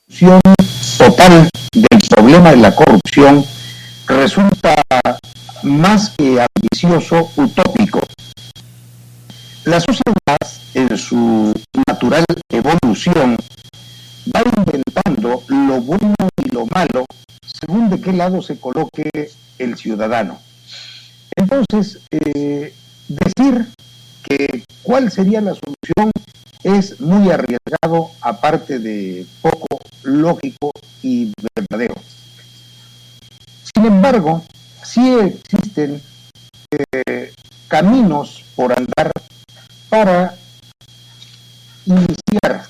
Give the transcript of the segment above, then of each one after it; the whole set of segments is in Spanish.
solución total del problema de la corrupción resulta más que ambicioso, utópico. La sociedad, en su natural evolución, va inventando lo bueno y lo malo según de qué lado se coloque el ciudadano. Entonces, decir que cuál sería la solución es muy arriesgado, aparte de poco lógico y verdadero. Sin embargo, sí existen caminos por andar para iniciar,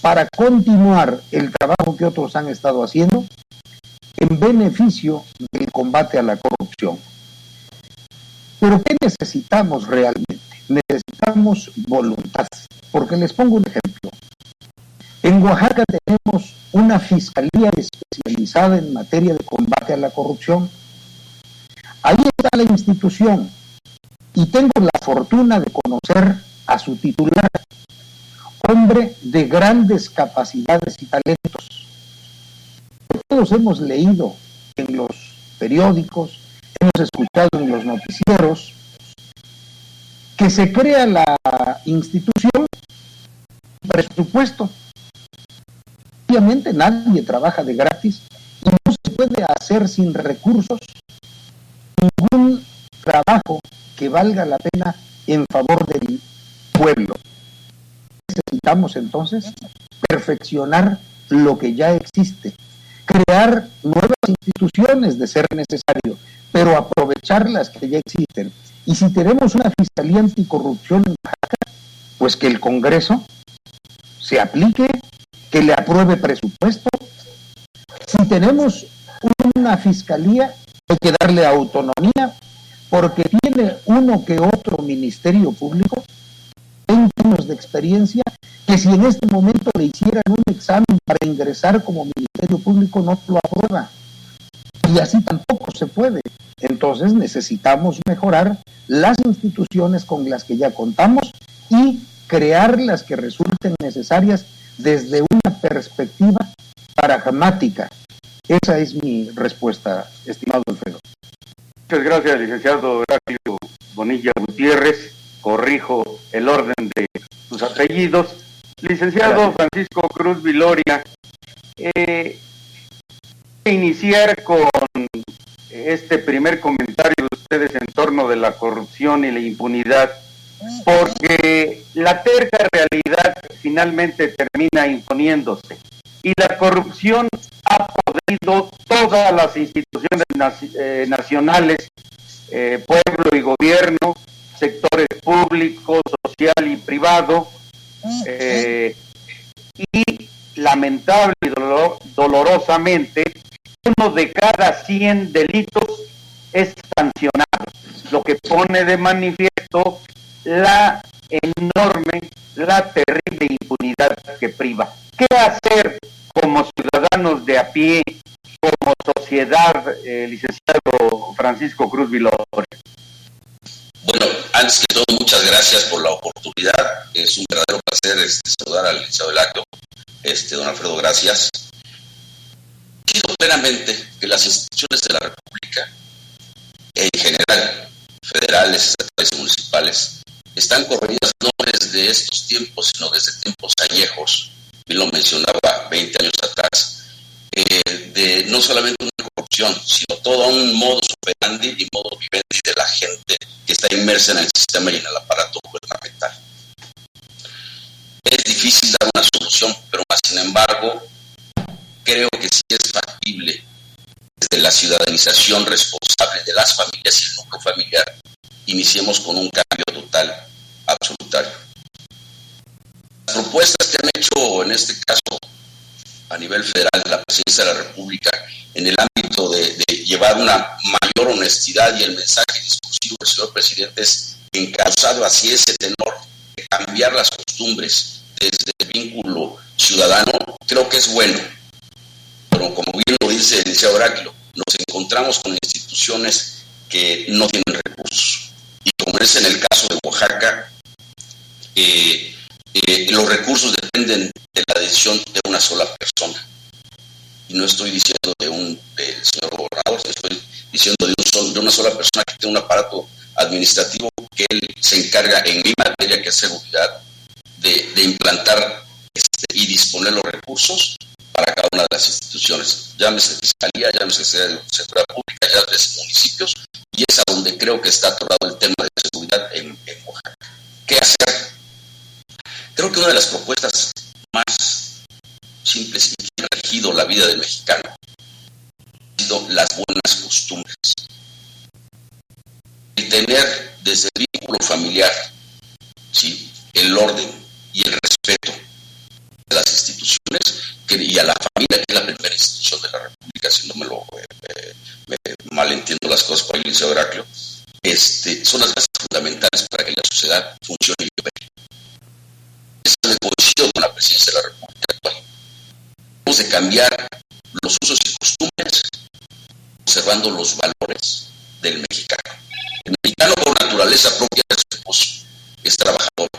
para continuar el trabajo que otros han estado haciendo en beneficio del combate a la corrupción. Pero ¿qué necesitamos realmente? Necesitamos voluntad, porque les pongo un ejemplo. En Oaxaca tenemos una fiscalía especializada en materia de combate a la corrupción. Ahí está la institución y tengo la fortuna de conocer a su titular, hombre de grandes capacidades y talentos. Todos hemos leído en los periódicos, hemos escuchado en los noticieros que se crea la institución, presupuesto. Obviamente nadie trabaja de gratis y no se puede hacer sin recursos ningún trabajo que valga la pena en favor del pueblo. Necesitamos entonces perfeccionar lo que ya existe, crear nuevas instituciones de ser necesario, pero aprovechar las que ya existen. Y si tenemos una Fiscalía Anticorrupción en Oaxaca, pues que el Congreso se aplique, que le apruebe presupuesto. Si tenemos una fiscalía, hay que darle autonomía, porque tiene uno que otro ministerio público, 20 años de experiencia, que si en este momento le hicieran un examen para ingresar como ministerio público, no lo aprueba. Y así tampoco se puede. Entonces necesitamos mejorar las instituciones con las que ya contamos y crear las que resulten necesarias desde una perspectiva pragmática. Esa es mi respuesta, estimado Alfredo. Muchas gracias, licenciado Heraclio Bonilla Gutiérrez. Corrijo el orden de sus apellidos. Licenciado Francisco Cruz Viloria, iniciar con este primer comentario de ustedes en torno de la corrupción y la impunidad, porque la terca realidad finalmente termina imponiéndose y la corrupción ha podrido todas las instituciones nacionales, pueblo y gobierno, sectores públicos, social y privado, y lamentable y dolorosamente, 1 de cada 100 delitos es sancionado, lo que pone de manifiesto la enorme, la terrible impunidad que priva. ¿Qué hacer como ciudadanos de a pie, como sociedad, licenciado Francisco Cruz Viloria? Bueno, antes que todo, muchas gracias por la oportunidad. Es un verdadero placer saludar al licenciado Heraclio. Don Alfredo, gracias. Quiero plenamente que las instituciones de la República, en general, federales, estatales y municipales, están corregidas no desde estos tiempos, sino desde tiempos añejos, bien lo mencionaba 20 años atrás, de no solamente una corrupción, sino todo un modus operandi y modus vivendi de la gente que está inmersa en el sistema y en el aparato gubernamental. Es difícil dar una solución, pero más sin embargo, creo que sí es factible desde la ciudadanización responsable de las familias y el núcleo familiar, iniciemos con un cambio total, absolutario. Las propuestas que han hecho en este caso a nivel federal de la Presidencia de la República en el ámbito de llevar una mayor honestidad, y el mensaje discursivo del señor presidente es encauzado hacia ese tenor de cambiar las costumbres desde el vínculo ciudadano, creo que es bueno. Pero como bien lo dice el licenciado Heraclio, nos encontramos con instituciones que no tienen recursos. Y como es en el caso de Oaxaca, los recursos dependen de la decisión de una sola persona. y no estoy diciendo del señor gobernador, estoy diciendo de una sola persona que tiene un aparato administrativo que él se encarga en mi materia, que es seguridad, de implantar y disponer los recursos para cada una de las instituciones, llámese Fiscalía, llámese Seguridad Pública, llámese municipios, y es a donde creo que está atorado el tema de seguridad en Oaxaca. ¿Qué hacer? Creo que una de las propuestas más simples y que han regido la vida del mexicano han sido las buenas costumbres. El tener desde el vínculo familiar, ¿sí?, el orden y el respeto de las instituciones y a la familia, que es la primera institución de la República, si no me malentiendo las cosas por el Liceo Heraclio, son las bases fundamentales para que la sociedad funcione y opere. Me coincido con la presidencia de la República actual. Debemos de cambiar los usos y costumbres, observando los valores del mexicano. El mexicano por naturaleza propia es respetuoso, es trabajador,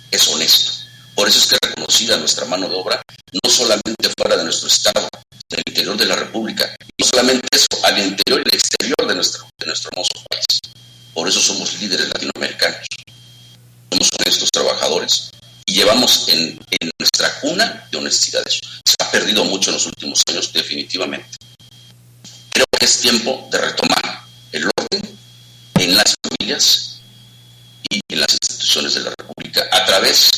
es honesto. Por eso es que es reconocida nuestra mano de obra, no solamente fuera de nuestro estado, del interior de la República, y no solamente eso, al interior y al exterior de nuestro hermoso país. Por eso somos líderes latinoamericanos. Somos honestos trabajadores y llevamos en nuestra cuna de honestidad eso. Se ha perdido mucho en los últimos años, definitivamente. Creo que es tiempo de retomar el orden en las familias y en las instituciones de la República a través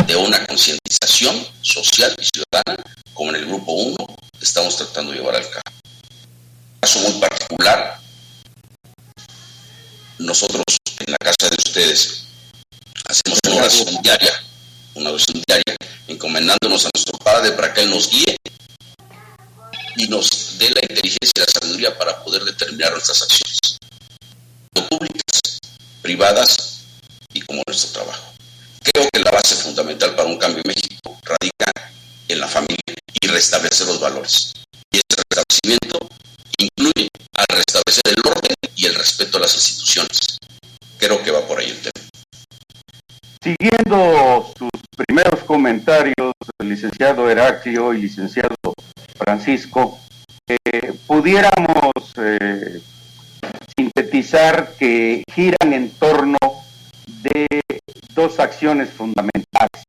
de una concientización social y ciudadana, como en el Grupo 1 estamos tratando de llevar al cabo. Un caso muy particular, nosotros en la casa de ustedes hacemos una oración diaria, encomendándonos a nuestro Padre para que Él nos guíe y nos dé la inteligencia y la sabiduría para poder determinar nuestras acciones, públicas, privadas y como nuestro trabajo. Creo que la base fundamental para un cambio en México radica en la familia y restablecer los valores. Y ese restablecimiento incluye al restablecer el orden y el respeto a las instituciones. Creo que va por ahí el tema. Siguiendo sus primeros comentarios, licenciado Heraclio y licenciado Francisco, pudiéramos sintetizar que giran en torno de dos acciones fundamentales.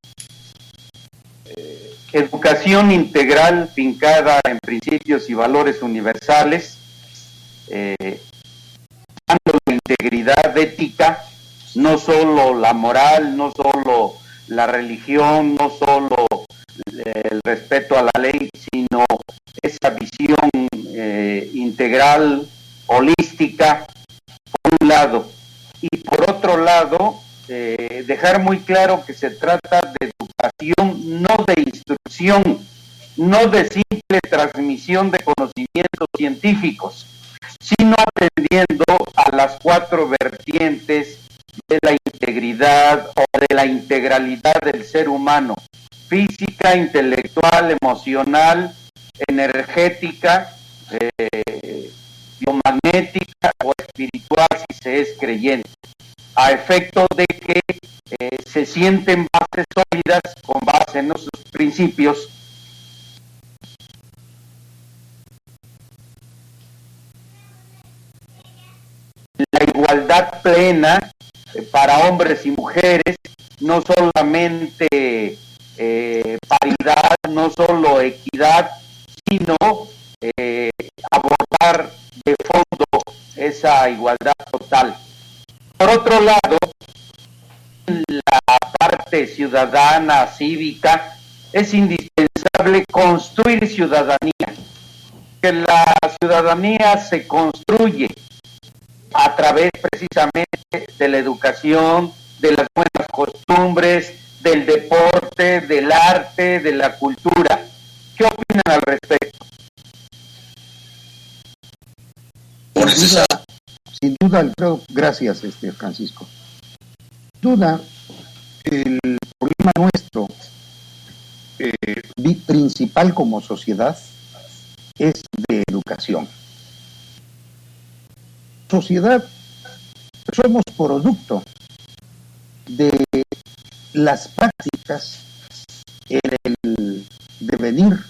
Educación integral fincada en principios y valores universales, dando la integridad ética, no solo la moral, no solo la religión, no solo el respeto a la ley, sino esa visión integral, holística, por un lado. Y por otro lado, dejar muy claro que se trata de educación, no de instrucción, no de simple transmisión de conocimientos científicos, sino atendiendo a las cuatro vertientes de la integridad o de la integralidad del ser humano: física, intelectual, emocional, energética, biomagnética o espiritual, si se es creyente, a efecto de que se sienten bases sólidas con base en esos principios. La igualdad plena para hombres y mujeres, no solamente paridad, no solo equidad, sino abordar de fondo esa igualdad total. Por otro lado, la parte ciudadana, cívica, es indispensable construir ciudadanía, que la ciudadanía se construye a través precisamente de la educación, de las buenas costumbres, del deporte, del arte, de la cultura. ¿Qué opinan al respecto? Sin duda, Alfredo, gracias, Francisco. Sin duda, el problema nuestro principal como sociedad es de educación. Sociedad, somos producto de las prácticas en el devenir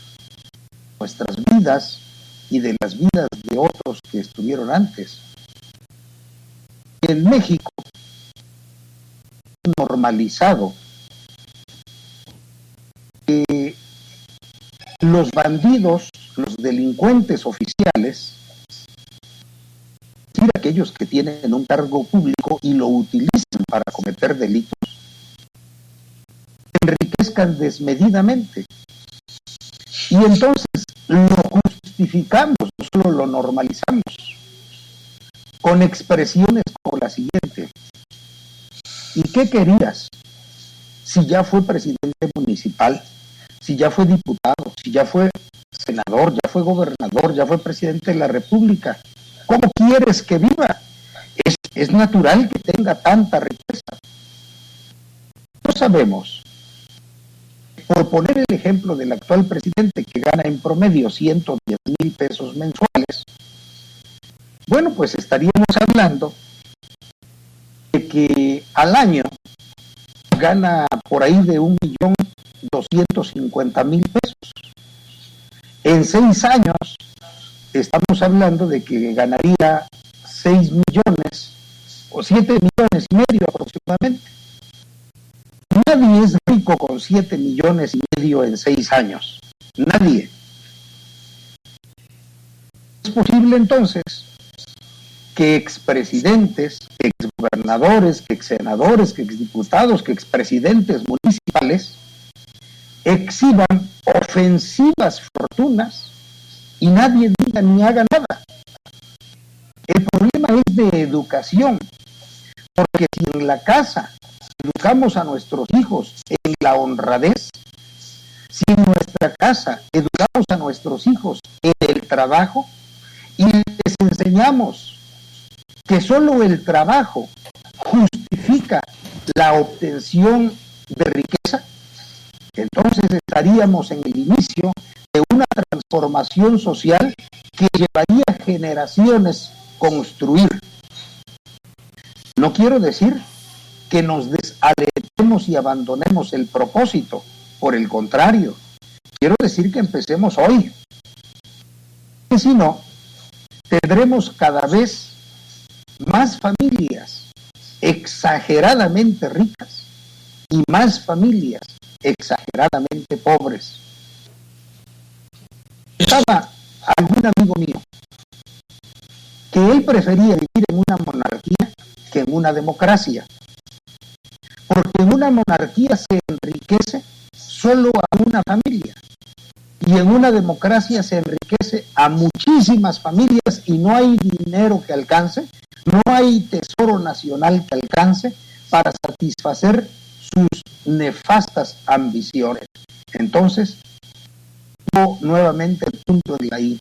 nuestras vidas. vidas y de las vidas de otros que estuvieron antes. En México, normalizado que los bandidos, los delincuentes oficiales, es decir, aquellos que tienen un cargo público y lo utilizan para cometer delitos, se enriquezcan desmedidamente. Y entonces lo justificamos, no solo lo normalizamos, con expresiones como la siguiente: ¿y qué querías? Si ya fue presidente municipal, si ya fue diputado, si ya fue senador, ya fue gobernador, ya fue presidente de la República, ¿cómo quieres que viva? Es natural que tenga tanta riqueza. No sabemos. Por poner el ejemplo del actual presidente, que gana en promedio 110,000 pesos mensuales, bueno, pues estaríamos hablando de que al año gana por ahí de 1,250,000 pesos. En 6 años estamos hablando de que ganaría 6 millones o 7,5 millones aproximadamente. Nadie es rico con 7,5 millones en 6 años. Nadie. Es posible entonces que expresidentes, que exgobernadores, que exsenadores, que exdiputados, que expresidentes municipales exhiban ofensivas fortunas y nadie diga ni haga nada. El problema es de educación, porque si en la casa educamos a nuestros hijos en la honradez, si en nuestra casa educamos a nuestros hijos en el trabajo y les enseñamos que solo el trabajo justifica la obtención de riqueza, entonces estaríamos en el inicio de una transformación social que llevaría generaciones construir. No quiero decir que nos desalentemos y abandonemos el propósito, por el contrario, quiero decir que empecemos hoy. Que si no, tendremos cada vez más familias exageradamente ricas y más familias exageradamente pobres. Estaba algún amigo mío que él prefería vivir en una monarquía que en una democracia, porque en una monarquía se enriquece solo a una familia y en una democracia se enriquece a muchísimas familias y no hay dinero que alcance, no hay tesoro nacional que alcance para satisfacer sus nefastas ambiciones. Entonces, nuevamente el punto de ahí.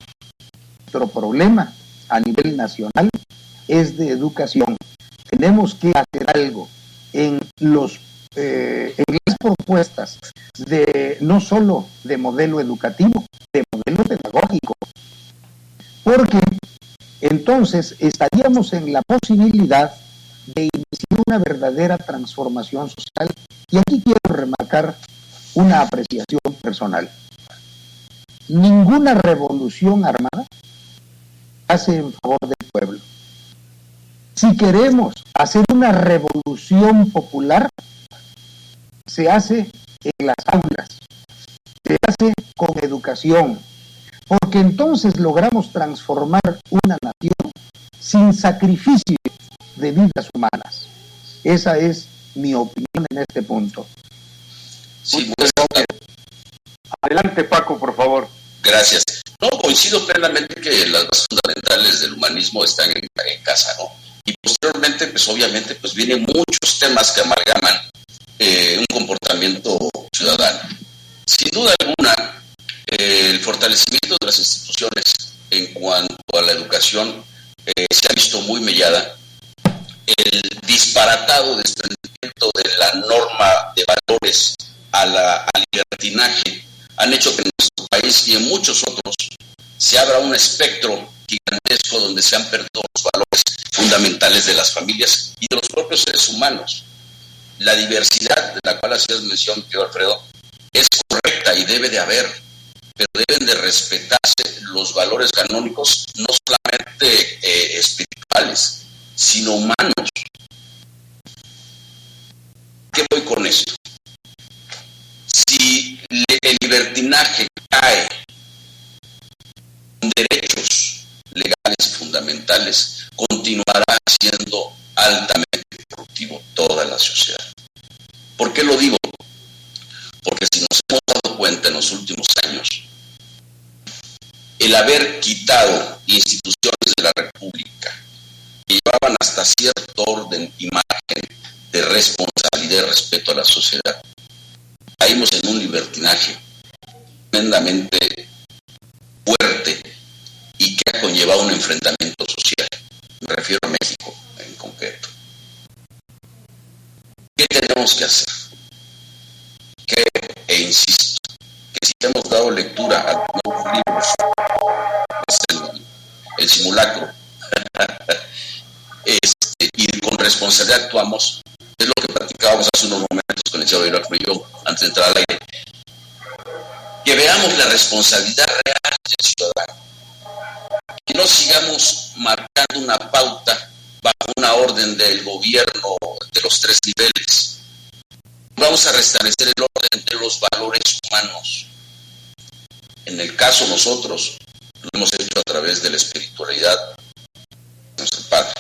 Nuestro problema a nivel nacional es de educación. Tenemos que hacer algo en las propuestas de no solo de modelo educativo, de modelo pedagógico, porque entonces estaríamos en la posibilidad de iniciar una verdadera transformación social. Y aquí quiero remarcar una apreciación personal. Ninguna revolución armada hace en favor del pueblo. Si queremos hacer una revolución popular, se hace en las aulas, se hace con educación, porque entonces logramos transformar una nación sin sacrificio de vidas humanas. Esa es mi opinión en este punto. Sí, pues, adelante, Paco, por favor. Gracias. No, coincido plenamente que las bases fundamentales del humanismo están en casa, ¿no? Y posteriormente, pues obviamente, pues vienen muchos temas que amalgaman un comportamiento ciudadano. Sin duda alguna, el fortalecimiento de las instituciones en cuanto a la educación se ha visto muy mellada. El disparatado desprendimiento de la norma de valores al libertinaje han hecho que en nuestro país y en muchos otros se abra un espectro gigantesco donde se han perdido los valores fundamentales de las familias y de los propios seres humanos. La diversidad de la cual hacías mención, tío Alfredo, es correcta y debe de haber, pero deben de respetarse los valores canónicos, no solamente espirituales, sino humanos. ¿Qué voy con esto? Si el libertinaje cae con derechos legales y fundamentales, continuará siendo altamente productivo toda la sociedad. ¿Por qué lo digo? Porque si nos hemos dado cuenta en los últimos años, el haber quitado instituciones de la República que llevaban hasta cierto orden y margen de responsabilidad y respeto a la sociedad, caímos en un libertinaje tremendamente fuerte y que ha conllevado un enfrentamiento social. Me refiero a México en concreto. ¿Qué tenemos que hacer? Creo e insisto que si hemos dado lectura a los nuevos libros, es el simulacro, y con responsabilidad actuamos, es lo que platicábamos hace unos momentos con el señor Irak y yo, antes de entrar al aire, que veamos la responsabilidad real del ciudadano, que no sigamos marcando una pauta bajo una orden del gobierno de los 3 niveles. Vamos a restablecer el orden de los valores humanos. En el caso nosotros lo hemos hecho a través de la espiritualidad de nuestro Padre.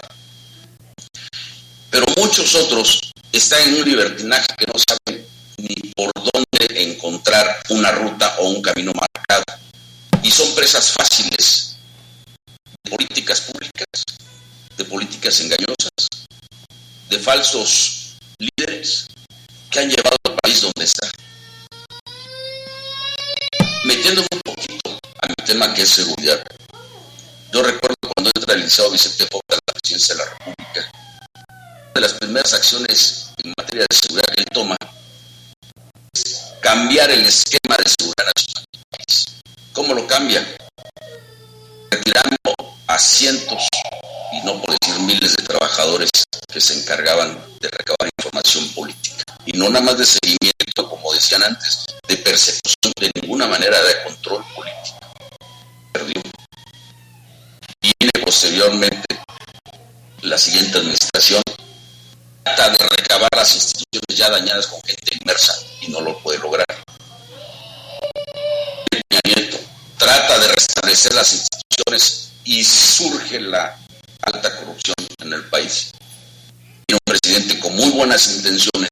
Pero muchos otros están en un libertinaje que no saben ni por dónde encontrar una ruta o un camino marcado. Y son presas fáciles de políticas públicas, de políticas engañosas, de falsos líderes que han llevado al país donde está. Metiéndome un poquito a mi tema, que es seguridad. Yo recuerdo cuando entra el licenciado Vicente Fox a la presidencia de la República, una de las primeras acciones en materia de seguridad que él toma es cambiar el esquema de seguridad nacional del país. ¿Cómo lo cambia? Retirando a cientos, y no por decir miles, de trabajadores que se encargaban de recabar información política. Y no nada más de seguimiento, como decían antes, de persecución, de ninguna manera de control político. Perdió. Y viene posteriormente la siguiente administración, trata de recabar las instituciones ya dañadas con gente inmersa y no lo puede lograr. Peña Nieto trata de restablecer las instituciones y surge la alta corrupción en el país. Tiene un presidente con muy buenas intenciones,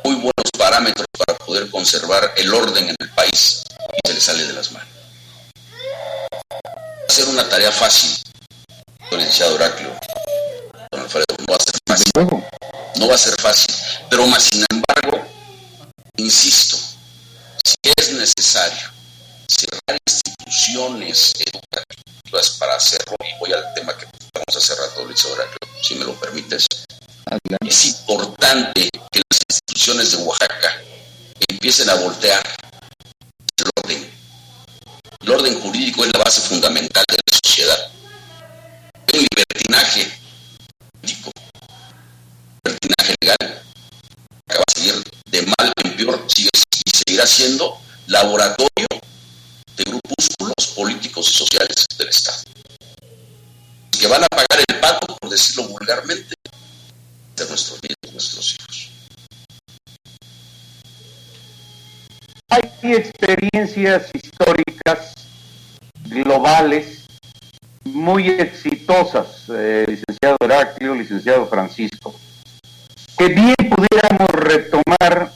muy buenos parámetros para poder conservar el orden en el país, y se le sale de las manos. Va a ser una tarea fácil, don licenciado Heraclio, don Alfredo, no va a ser fácil. No va a ser fácil, pero más sin embargo, insisto, si es necesario cerrar instituciones educativas para hacerlo, y voy al tema que vamos a hacer rato, licenciado Heraclio, si me lo permites. Adelante. Es importante que las instituciones de Oaxaca empiecen a voltear el orden. El orden jurídico es la base fundamental de la sociedad. Hay un libertinaje político, libertinaje legal, que va a seguir de mal en peor, y seguirá siendo laboratorio de grupúsculos políticos y sociales del Estado, que van a pagar el pato, por decirlo vulgarmente, de nuestros nietos, nuestros hijos. Hay experiencias históricas globales muy exitosas, licenciado Heraclio, licenciado Francisco, que bien pudiéramos retomar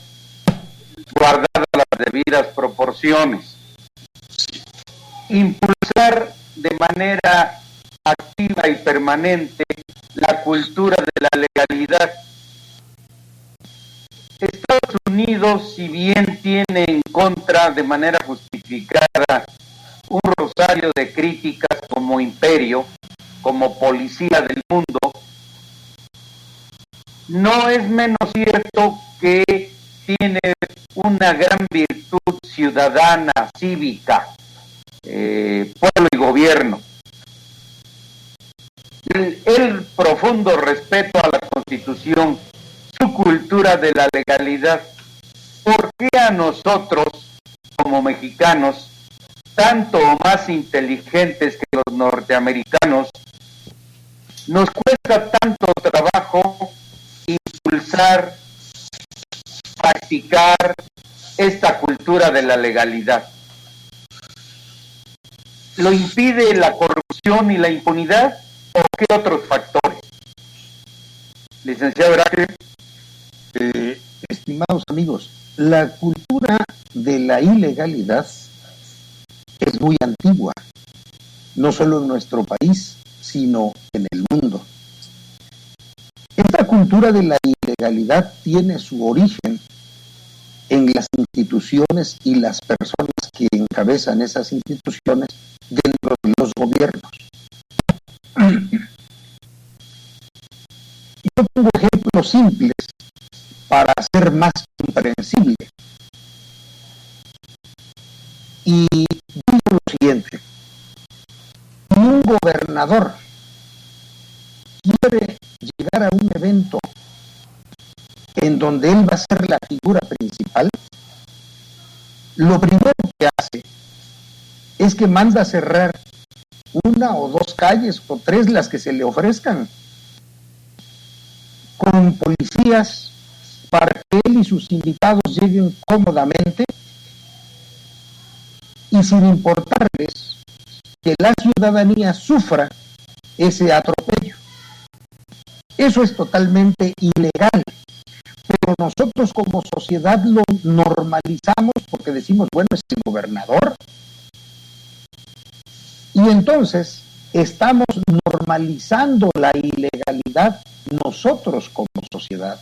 guardadas las debidas proporciones. Impulsar de manera activa y permanente la cultura de la legalidad. Estados Unidos, si bien tiene en contra de manera justificada un rosario de críticas como imperio, como policía del mundo, no es menos cierto que tiene una gran virtud ciudadana, cívica, pueblo y gobierno. El profundo respeto a la Constitución, su cultura de la legalidad. ¿Por qué a nosotros, como mexicanos, tanto o más inteligentes que los norteamericanos, nos cuesta tanto trabajo impulsar, practicar esta cultura de la legalidad? ¿Lo impide la corrupción y la impunidad o qué otros factores? Licenciado Heraclio. Estimados amigos, la cultura de la ilegalidad es muy antigua, no solo en nuestro país, sino en el mundo. Esta cultura de la ilegalidad tiene su origen en las instituciones y las personas que encabezan esas instituciones dentro de los gobiernos. Yo pongo ejemplos simples para hacer más comprensible. Y digo lo siguiente: si un gobernador quiere llegar a un evento en donde él va a ser la figura principal, lo primero que hace es que manda cerrar una o dos calles o tres, las que se le ofrezcan, con policías para que él y sus invitados lleguen cómodamente y sin importarles que la ciudadanía sufra ese atropello. Eso es totalmente ilegal, pero nosotros como sociedad lo normalizamos porque decimos, bueno, es el gobernador. Y entonces estamos normalizando la ilegalidad nosotros como sociedad.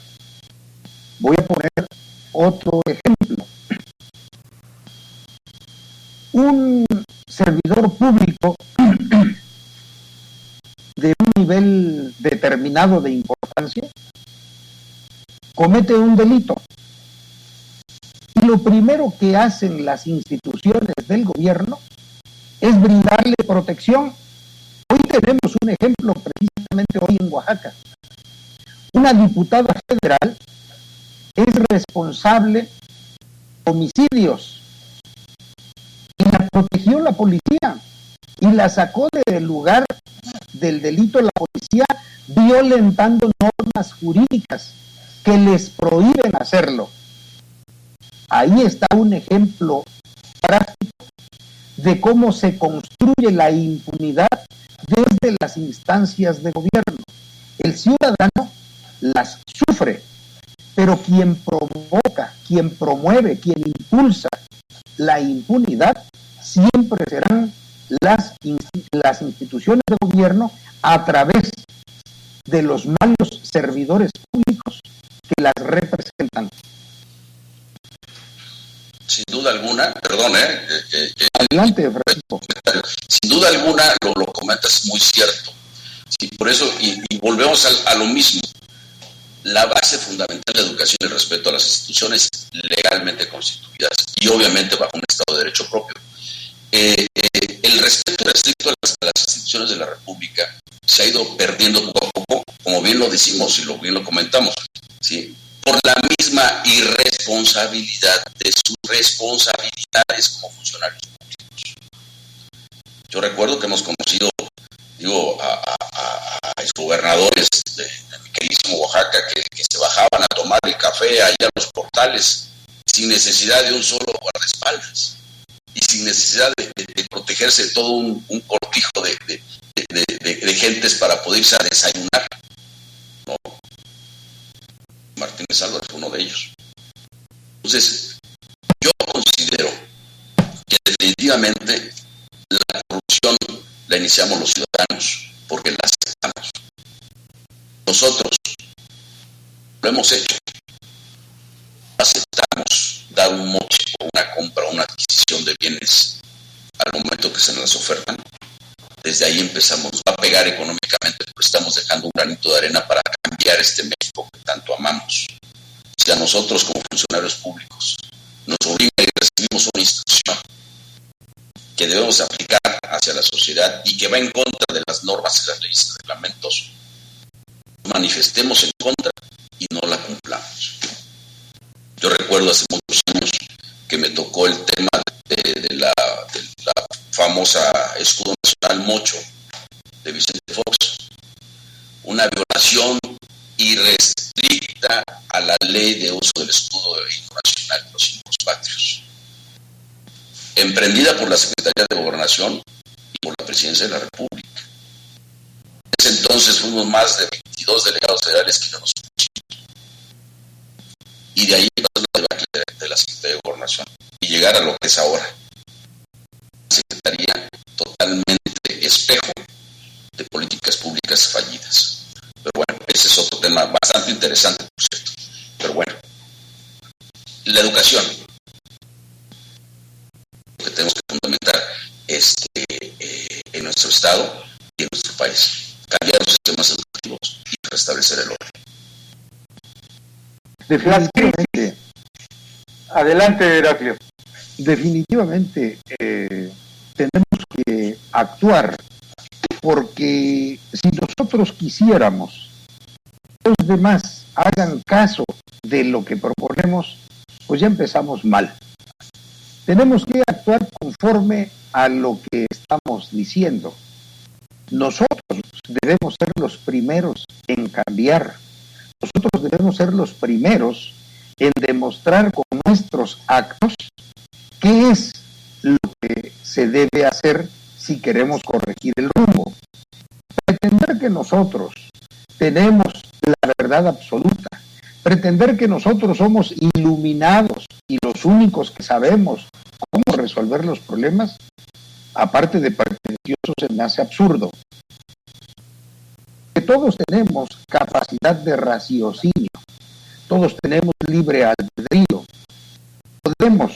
Voy a poner otro ejemplo. Un servidor público de un nivel determinado de importancia comete un delito. Y lo primero que hacen las instituciones del gobierno es brindarle protección. Hoy tenemos un ejemplo precisamente hoy en Oaxaca. Una diputada federal es responsable de homicidios y la protegió la policía y la sacó del lugar del delito la policía, violentando normas jurídicas que les prohíben hacerlo. Ahí está un ejemplo práctico de cómo se construye la impunidad desde las instancias de gobierno. El ciudadano las sufre, pero quien provoca, quien promueve, quien impulsa la impunidad siempre serán las instituciones de gobierno a través de los malos servidores públicos que las representan. Sin duda alguna, perdón, adelante, Francisco. Sin duda alguna, lo comentas muy cierto. Sí, por eso, y volvemos a lo mismo. La base fundamental de la educación y el respeto a las instituciones legalmente constituidas y obviamente bajo un Estado de Derecho propio. El respeto restricto a las instituciones de la República se ha ido perdiendo poco a poco, como bien lo decimos y bien lo comentamos, ¿sí? Por la misma irresponsabilidad de sus responsabilidades como funcionarios públicos. Yo recuerdo que hemos conocido, a exgobernadores de mi queridísimo Oaxaca que se bajaban a tomar el café allá a los portales sin necesidad de un solo guardaespaldas y sin necesidad de protegerse de todo un cortijo de gentes para poder irse a desayunar, ¿no? Martínez Álvarez fue uno de ellos. Entonces, yo considero que definitivamente la corrupción la iniciamos los ciudadanos porque la aceptamos. Nosotros lo hemos hecho. Aceptamos dar un moche o una compra o una adquisición de bienes al momento que se nos ofertan. Desde ahí empezamos. Va a pegar económicamente, pero estamos dejando un granito de arena para cambiar este México que tanto amamos. Si a nosotros como funcionarios públicos nos obliga y recibimos una instrucción que debemos aplicar hacia la sociedad y que va en contra de las normas y las leyes y reglamentos, manifestemos en contra y no la cumplamos. Yo recuerdo hace muchos años que me tocó el tema de la famosa escudo nacional Mocho de Vicente Fox, una violación irrestricta a la ley de uso del escudo nacional de los símbolos patrios, emprendida por la Secretaría de Gobernación y por la Presidencia de la República. En ese entonces fuimos más de 22 delegados federales que nos pusimos, y de ahí pasó la debacle de la Secretaría de Gobernación y llegar a lo que es ahora una Secretaría totalmente espejo de políticas públicas fallidas. Pero bueno, ese es otro tema bastante interesante, por cierto. Pero bueno, la educación, que tenemos que fundamentar en nuestro estado y en nuestro país, cambiar los sistemas educativos y restablecer el orden. Definitivamente. Adelante, Heraclio. Definitivamente tenemos que actuar, porque si nosotros quisiéramos que los demás hagan caso de lo que proponemos, pues ya empezamos mal. Tenemos que actuar conforme a lo que estamos diciendo. Nosotros debemos ser los primeros en cambiar. Nosotros debemos ser los primeros en demostrar con nuestros actos qué es lo que se debe hacer si queremos corregir el rumbo. Pretender que nosotros tenemos la verdad absoluta, pretender que nosotros somos iluminados y los únicos que sabemos cómo resolver los problemas, aparte de pretencioso, se me hace absurdo. Que todos tenemos capacidad de raciocinio, todos tenemos libre albedrío. Podemos,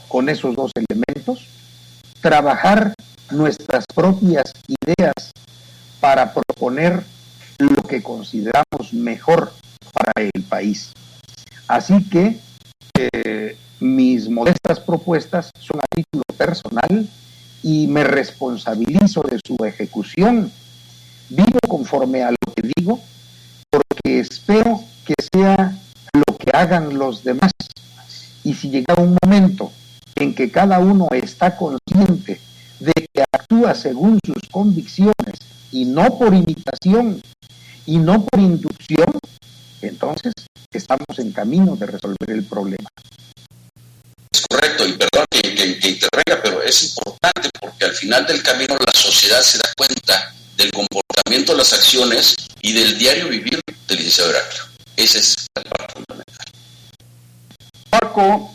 con esos dos elementos, trabajar nuestras propias ideas para proponer lo que consideramos mejor para el país. Así que mis modestas propuestas son a título personal y me responsabilizo de su ejecución. Vivo conforme a lo que digo, porque espero que sea lo que hagan los demás. Y si llega un momento en que cada uno está consciente de que actúa según sus convicciones y no por imitación y no por inducción, entonces estamos en camino de resolver el problema. Es correcto, y perdón que intervenga, pero es importante porque al final del camino la sociedad se da cuenta del comportamiento, las acciones y del diario vivir del licenciado Heraclio. Esa es la parte fundamental. Paco,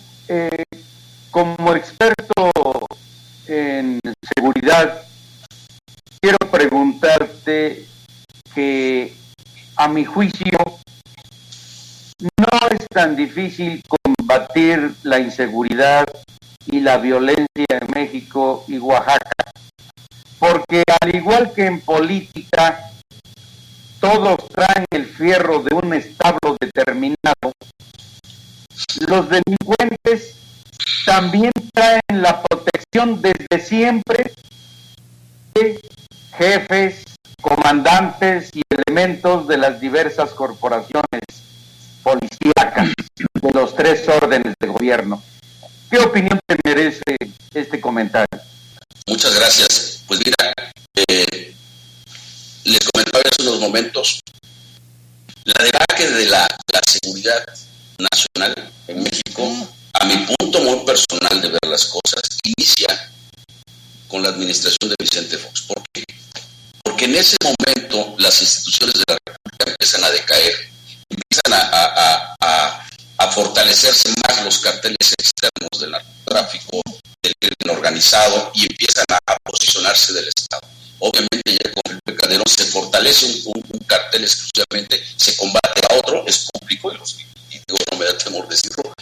como experto en seguridad, quiero preguntarte que, a mi juicio, no es tan difícil combatir la inseguridad y la violencia en México y Oaxaca, porque al igual que en política, todos traen el fierro de un establo determinado. Los delincuentes también traen la protección desde siempre de jefes, comandantes y elementos de las diversas corporaciones policíacas de los tres órdenes de gobierno. ¿Qué opinión te merece este comentario? Muchas gracias. Pues mira, les comentaba hace unos momentos, la debacle de la seguridad nacional en México, a mi punto muy personal de ver las cosas, inicia con la administración de Vicente Fox. ¿Por qué? Porque en ese momento las instituciones de la República empiezan a decaer, empiezan a fortalecerse más los carteles externos del narcotráfico, del crimen organizado, y empiezan a posicionarse del Estado. Obviamente ya con el Calderón se fortalece un cartel exclusivamente, se combate a otro, es público, y digo, no me da temor decirlo.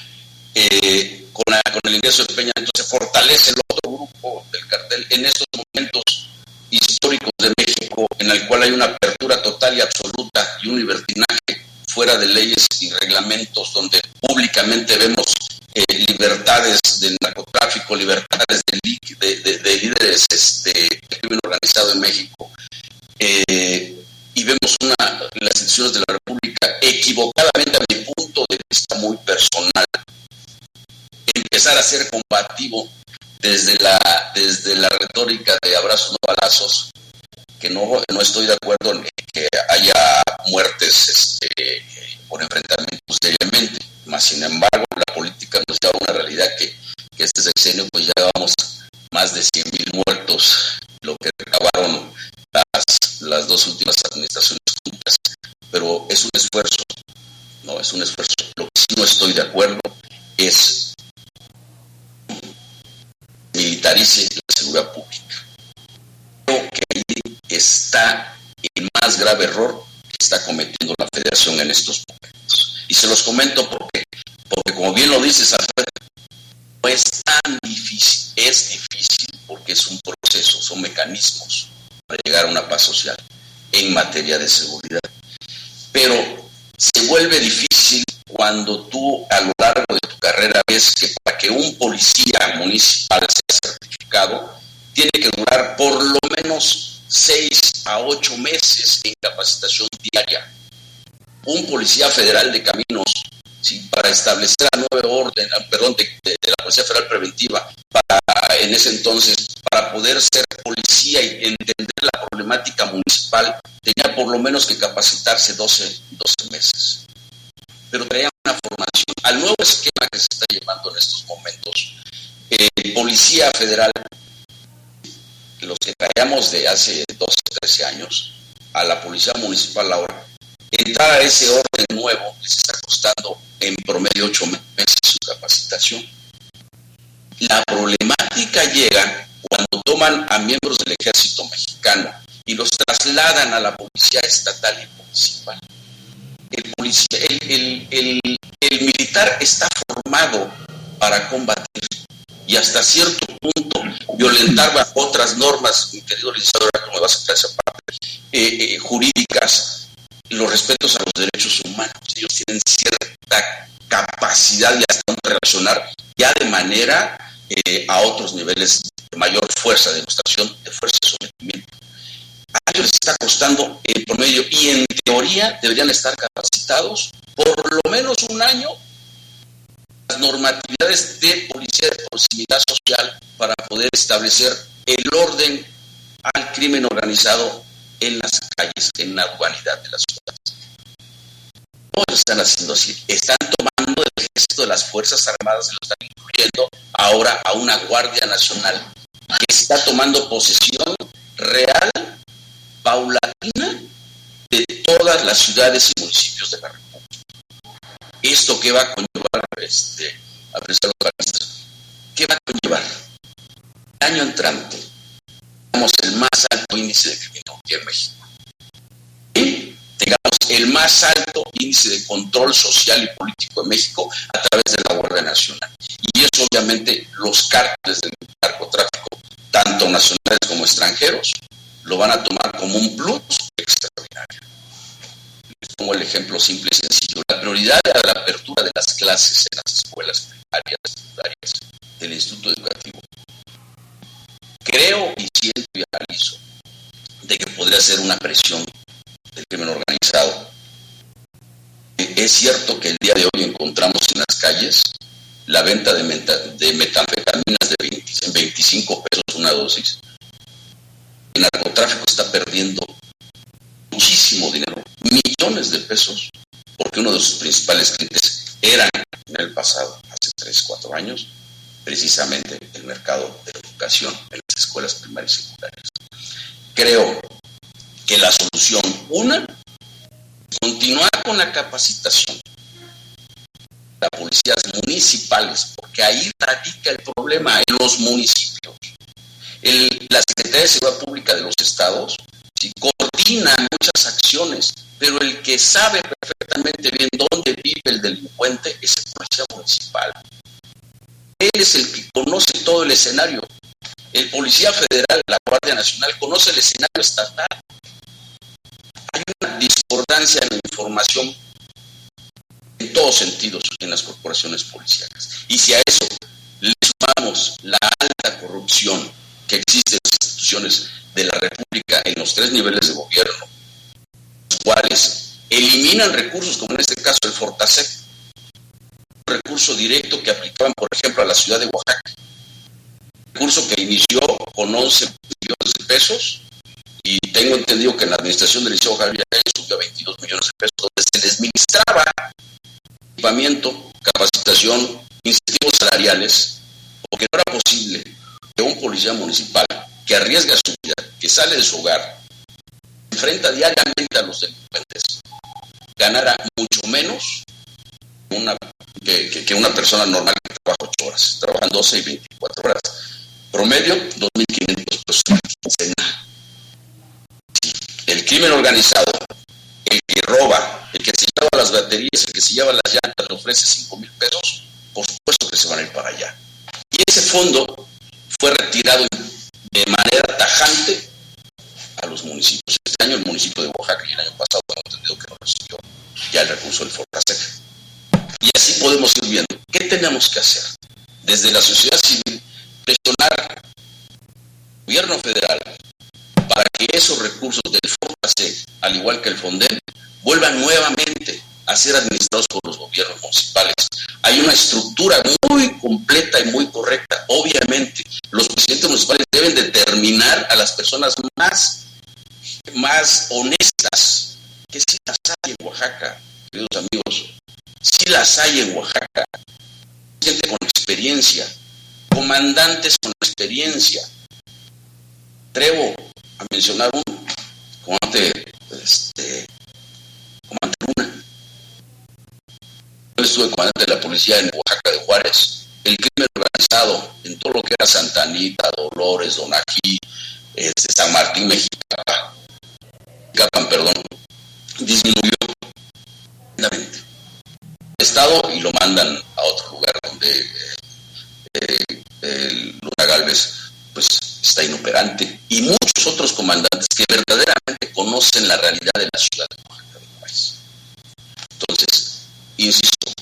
Con el ingreso de Peña, entonces se fortalece el otro grupo del cartel en estos momentos históricos de México, en el cual hay una apertura total y absoluta y un libertinaje fuera de leyes y reglamentos, donde públicamente vemos libertades del narcotráfico, libertades de líderes de crimen organizado en México, y vemos las instituciones de la República equivocadamente, a mi punto de vista muy personal, empezar a ser combativo desde la retórica de abrazos no balazos, que no estoy de acuerdo en que haya muertes por enfrentamientos seriamente, más sin embargo la política nos da una realidad que este sexenio pues ya llevamos más de 100,000 muertos, lo que recabaron las dos últimas administraciones juntas, pero es un esfuerzo, no es un esfuerzo. Lo que sí no estoy de acuerdo es militarice la seguridad pública. Creo que ahí está el más grave error que está cometiendo la Federación en estos momentos. Y se los comento porque como bien lo dices, Alfredo, no es tan difícil, es difícil porque es un proceso, son mecanismos para llegar a una paz social en materia de seguridad. Pero se vuelve difícil cuando tú a lo largo de tu carrera ves que para que un policía municipal sea certificado, tiene que durar por lo menos 6 a 8 meses en capacitación diaria. Un policía federal de caminos, ¿sí?, para establecer la nueva orden, de la Policía Federal Preventiva, en ese entonces, para poder ser policía y entender la problemática municipal, tenía por lo menos que capacitarse 12 meses. Pero traía una formación al nuevo esquema que se está llevando en estos momentos. Policía Federal, los que traíamos de hace 12, 13 años, a la Policía Municipal ahora, entrar a ese orden nuevo les está costando en promedio 8 meses su capacitación. La problemática llega cuando toman a miembros del Ejército Mexicano y los trasladan a la Policía Estatal y Municipal. El militar está formado para combatir y hasta cierto punto violentar bajo otras normas, mi querido licenciado, ahora me vas a traer esa parte, jurídicas, los respetos a los derechos humanos. Ellos tienen cierta capacidad y hasta de relacionar ya de manera a otros niveles de mayor fuerza, demostración de fuerza y sometimiento. A ellos les está costando el promedio y en teoría deberían estar capacitados por lo menos un año las normatividades de policía de proximidad social para poder establecer el orden al crimen organizado en las calles, en la urbanidad de las ciudades. No lo están haciendo así, están tomando el ejército de las Fuerzas Armadas y lo están incluyendo ahora a una Guardia Nacional que está tomando posesión real, paulatina, de todas las ciudades y municipios de la República. ¿Esto qué va a conllevar, apreciados localistas? ¿Qué va a conllevar? El año entrante tengamos el más alto índice de criminología en México. Y tengamos el más alto índice de control social y político en México a través de la Guardia Nacional. Y eso obviamente los cárteles del narcotráfico, tanto nacionales como extranjeros, lo van a tomar como un plus extraordinario. Les pongo el ejemplo simple y sencillo. La prioridad de la apertura de las clases en las escuelas primarias, secundarias del Instituto Educativo. Creo y siento y analizo de que podría ser una presión del crimen organizado. Es cierto que el día de hoy encontramos en las calles la venta de metanfetaminas en 25 pesos una dosis. El narcotráfico está perdiendo muchísimo dinero, millones de pesos, porque uno de sus principales clientes eran en el pasado, hace 3, 4 años, precisamente el mercado de la educación en las escuelas primarias y secundarias. Creo que la solución, una, continuar con la capacitación de las policías municipales, porque ahí radica el problema, en los municipios. La Secretaría de Seguridad Pública de los estados sí coordina muchas acciones, pero el que sabe perfectamente bien dónde vive el delincuente es el policía municipal. Él es el que conoce todo el escenario. El policía federal, la Guardia Nacional, conoce el escenario estatal. Hay una discordancia en la información en todos sentidos en las corporaciones policíacas. Y si a eso le sumamos la alta corrupción que existe en las instituciones de la República en los 3 niveles de gobierno, los cuales eliminan recursos, como en este caso el Fortasec, recurso directo que aplicaban, por ejemplo, a la ciudad de Oaxaca. Recurso que inició con 11 millones de pesos y tengo entendido que en la administración del Liceo Javier subió a 22 millones de pesos, donde se les ministraba equipamiento, capacitación, incentivos salariales, porque no era posible que un policía municipal que arriesga su vida, que sale de su hogar, enfrenta diariamente a los delincuentes, ganara mucho menos que una persona normal que trabaja 8 horas, trabajan 12 y 24 horas. Promedio, 2.500 pesos a la quincena. El crimen organizado, el que roba, el que se lleva las baterías, el que se lleva las llantas, le ofrece 5,000 pesos, por supuesto que se van a ir para allá. Y ese fondo fue retirado de manera tajante a los municipios. Este año el municipio de Oaxaca y el año pasado hemos entendido que no recibió ya el recurso del FORCASEC. Y así podemos ir viendo qué tenemos que hacer desde la sociedad civil, presionar al gobierno federal para que esos recursos del FORCASEC, al igual que el FONDEM, vuelvan nuevamente a ser administrados por los gobiernos municipales. Hay una estructura muy completa y muy correcta. Obviamente, los presidentes municipales deben determinar a las personas más honestas, que sí las hay en Oaxaca, queridos amigos, sí las hay en Oaxaca, gente con experiencia, comandantes con experiencia. Atrevo a mencionar uno, comandante Luna. Yo estuve comandante de la policía en Oaxaca de Juárez. El crimen organizado en todo lo que era Santa Anita, Dolores, Donají, San Martín, Mexicapan, disminuyó tremendamente el estado y lo mandan a otro lugar donde Luna Gálvez pues está inoperante, y muchos otros comandantes que verdaderamente conocen la realidad de la ciudad de Oaxaca de Juárez. Entonces, insisto,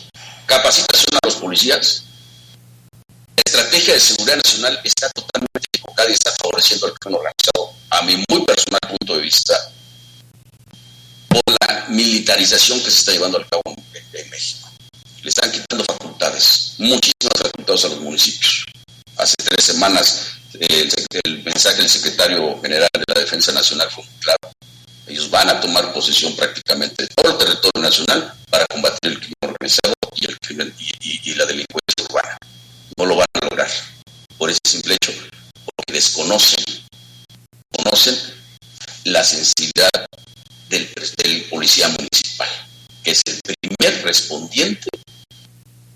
capacitación a los policías. La estrategia de seguridad nacional está totalmente enfocada y está favoreciendo al crimen organizado, a mi muy personal punto de vista, por la militarización que se está llevando al cabo en México. Le están quitando facultades, muchísimas facultades a los municipios. Hace 3 semanas el mensaje del secretario general de la Defensa Nacional fue muy claro. Ellos van a tomar posesión prácticamente de todo el territorio nacional para combatir el crimen organizado y el crimen y la delincuencia urbana. No lo van a lograr por ese simple hecho, porque desconocen la sensibilidad del policía municipal, que es el primer respondiente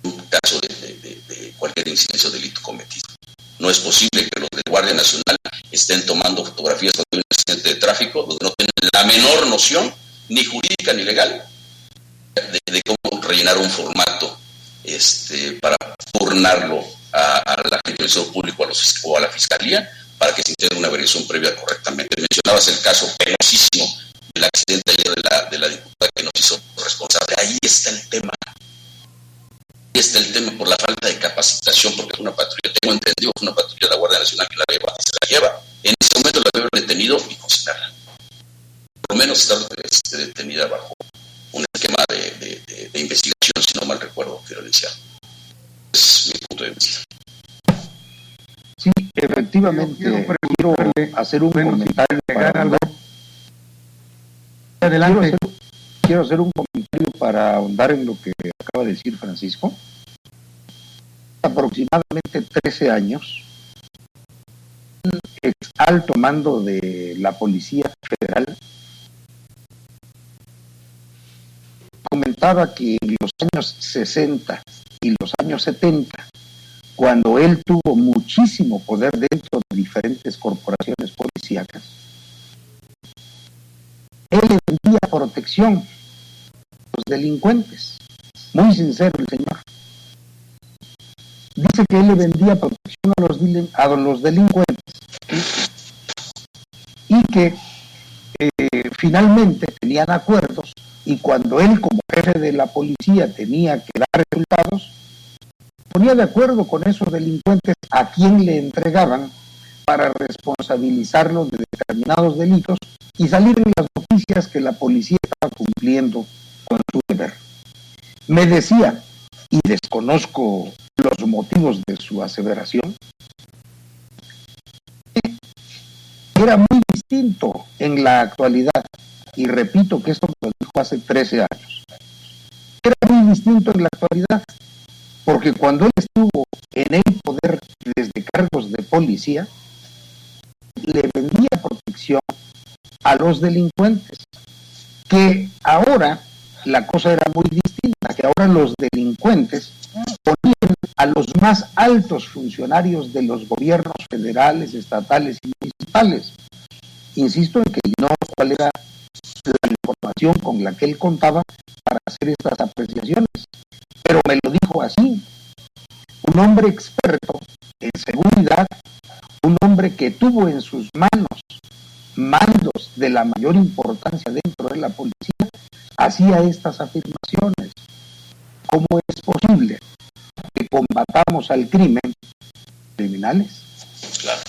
en un caso de cualquier incidencia o delito cometido. No es posible que los de Guardia Nacional estén tomando fotografías cuando hay un accidente de tráfico, donde no tienen la menor noción, ni jurídica ni legal, de cómo rellenar un formato para turnarlo a la gente del sector público o a la fiscalía para que se integre una averiguación previa correctamente. Mencionabas el caso penosísimo del accidente ayer de la diputada que nos hizo responsable. Ahí está el tema. Por la falta de capacitación, porque es una patrulla, tengo entendido, es una patrulla de la Guardia Nacional que se la lleva. En ese momento la debe haber detenido y consignarla. Por lo menos estar detenida bajo un esquema de investigación, si no mal recuerdo, quiero decir. Es mi punto de vista. Sí, efectivamente, quiero hacer un comentario para ahondar. Adelante. Quiero hacer un comentario para ahondar en lo que acaba de decir Francisco. Aproximadamente 13 años, un ex alto mando de la Policía Federal comentaba que en los años 60 y los años 70, cuando él tuvo muchísimo poder dentro de diferentes corporaciones policíacas, él le vendía protección a los delincuentes. Muy sincero el señor. Dice que él le vendía protección a los delincuentes y que finalmente tenían acuerdos, y cuando él como jefe de la policía tenía que dar resultados, ponía de acuerdo con esos delincuentes a quién le entregaban para responsabilizarlos de determinados delitos y salir en las noticias que la policía estaba cumpliendo con su deber. Me decía y desconozco los motivos de su aseveración, era muy distinto en la actualidad, y repito que esto lo dijo hace 13 años, era muy distinto en la actualidad, porque cuando él estuvo en el poder desde cargos de policía, le vendía protección a los delincuentes, que ahora la cosa era muy distinta, que ahora los delincuentes ponían a los más altos funcionarios de los gobiernos federales, estatales y municipales. Insisto en que no sé cuál era la información con la que él contaba para hacer estas apreciaciones, pero me lo dijo así, un hombre experto en seguridad, un hombre que tuvo en sus manos mandos de la mayor importancia dentro de la policía, hacía estas afirmaciones. ¿Cómo es posible que combatamos al crimen criminales? Claro.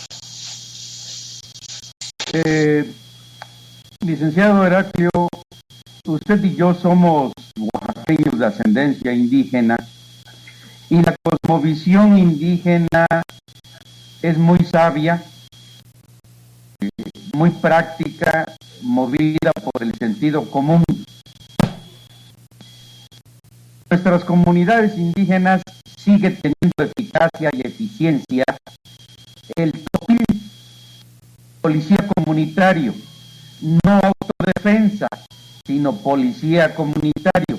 Licenciado Heraclio, usted y yo somos oaxaqueños de ascendencia indígena y la cosmovisión indígena es muy sabia, muy práctica, movida por el sentido común. Nuestras comunidades indígenas siguen teniendo eficacia y eficiencia el TOPIL, policía comunitario, no autodefensa, sino policía comunitario,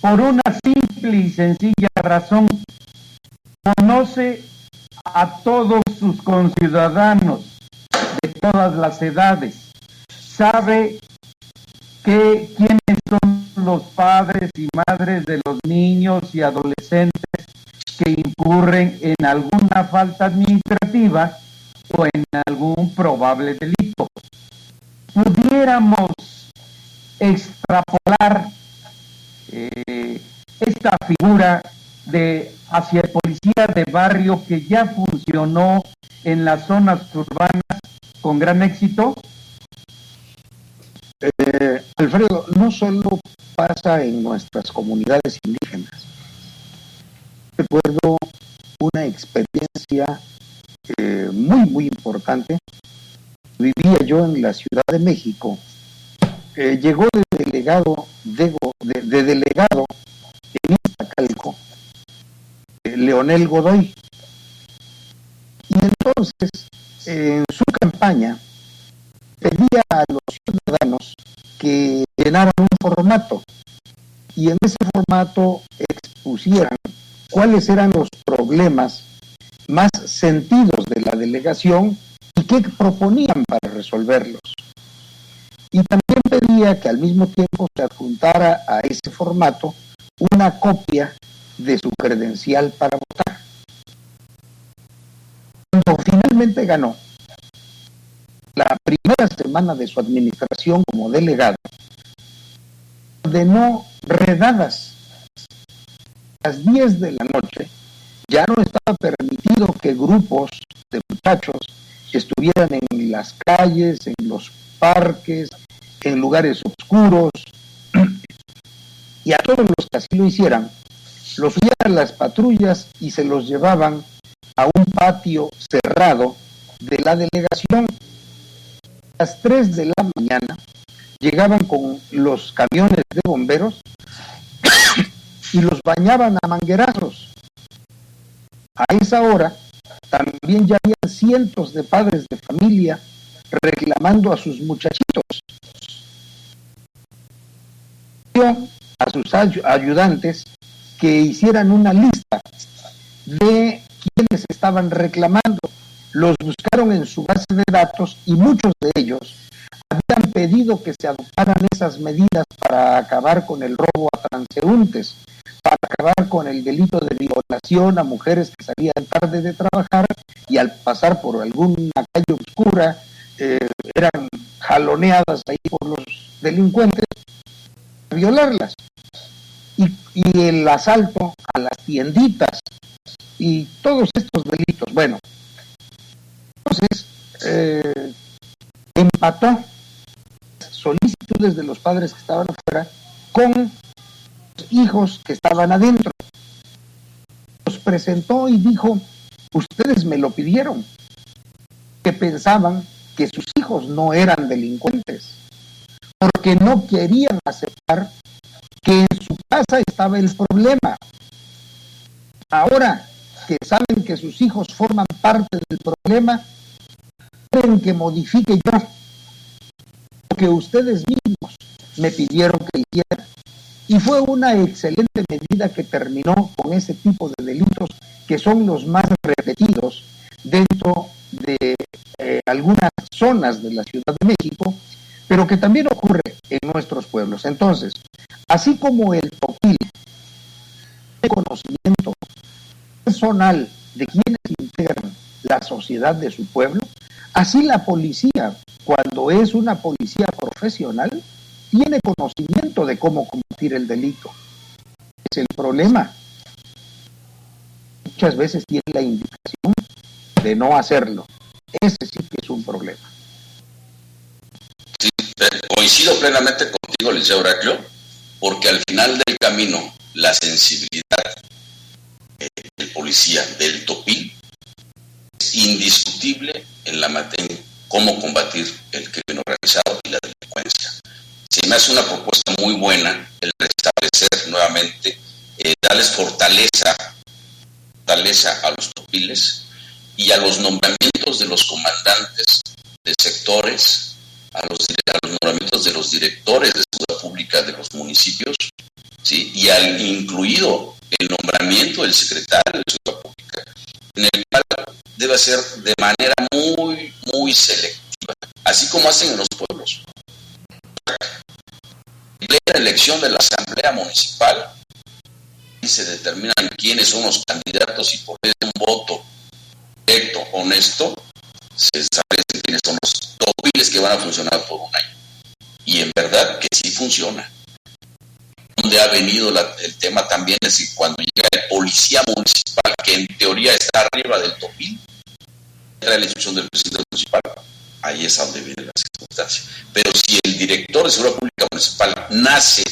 por una simple y sencilla razón: conoce a todos sus conciudadanos de todas las edades, sabe quiénes son los padres y madres de los niños y adolescentes que incurren en alguna falta administrativa o en algún probable delito. Pudiéramos extrapolar esta figura hacia el policía de barrio que ya funcionó en las zonas urbanas con gran éxito. Alfredo, no solo pasa en nuestras comunidades indígenas. Recuerdo una experiencia muy importante. Vivía yo en la Ciudad de México. Llegó de delegado en Iztacalco, Leonel Godoy. Y entonces, en su campaña, pedía a los ciudadanos que llenaran un formato y en ese formato expusieran cuáles eran los problemas más sentidos de la delegación y qué proponían para resolverlos. Y también pedía que al mismo tiempo se adjuntara a ese formato una copia de su credencial para votar. Cuando finalmente ganó, la primera semana de su administración como delegado, ordenó redadas. A las 10 de la noche ya no estaba permitido que grupos de muchachos estuvieran en las calles, en los parques, en lugares oscuros, y a todos los que así lo hicieran, los subían las patrullas y se los llevaban a un patio cerrado de la delegación. A las 3 de la mañana llegaban con los camiones de bomberos y los bañaban a manguerazos. A esa hora también ya habían cientos de padres de familia reclamando a sus muchachitos. A sus ayudantes que hicieran una lista de quienes estaban reclamando. Los buscaron en su base de datos y muchos de ellos habían pedido que se adoptaran esas medidas para acabar con el robo a transeúntes, para acabar con el delito de violación a mujeres que salían tarde de trabajar y al pasar por alguna calle oscura eran jaloneadas ahí por los delincuentes, violarlas. Y el asalto a las tienditas y todos estos delitos. Bueno, entonces empató solicitudes de los padres que estaban afuera con los hijos que estaban adentro. presentó y dijo, ustedes me lo pidieron, que pensaban que sus hijos no eran delincuentes, porque no querían aceptar que en su casa estaba el problema. Ahora que saben que sus hijos forman parte del problema, quieren que modifique yo lo que ustedes mismos me pidieron que hiciera. Y fue una excelente medida que terminó con ese tipo de delitos que son los más repetidos dentro de algunas zonas de la Ciudad de México, pero que también ocurre en nuestros pueblos. Entonces, así como el TOPIL de conocimiento personal de quienes integran la sociedad de su pueblo, así la policía, cuando es una policía profesional, tiene conocimiento de cómo combatir el delito. Es el problema. Muchas veces tiene la indicación de no hacerlo. Ese sí que es un problema. Sí, coincido plenamente contigo, licenciado Heraclio, porque al final del camino, la sensibilidad del policía, del TOPIL, es indiscutible en la materia en cómo combatir el crimen organizado y la delincuencia. Se me hace una propuesta muy buena el restablecer nuevamente, darles fortaleza a los TOPILes y a los nombramientos de los comandantes de sectores, a los nombramientos de los directores de seguridad pública de los municipios, ¿sí? Y incluido el nombramiento del secretario de seguridad pública, en el cual debe ser de manera muy, muy selectiva, así como hacen en los pueblos. La elección de la asamblea municipal y se determinan quiénes son los candidatos y por medio de un voto directo, honesto, se establecen quiénes son los TOPILes que van a funcionar por un año. Y en verdad que sí funciona. Donde ha venido el tema también es que cuando llega el policía municipal, que en teoría está arriba del TOPIL, entra la instrucción del presidente municipal, ahí es a donde viene la circunstancia. Pero si el director de seguridad pública municipal nace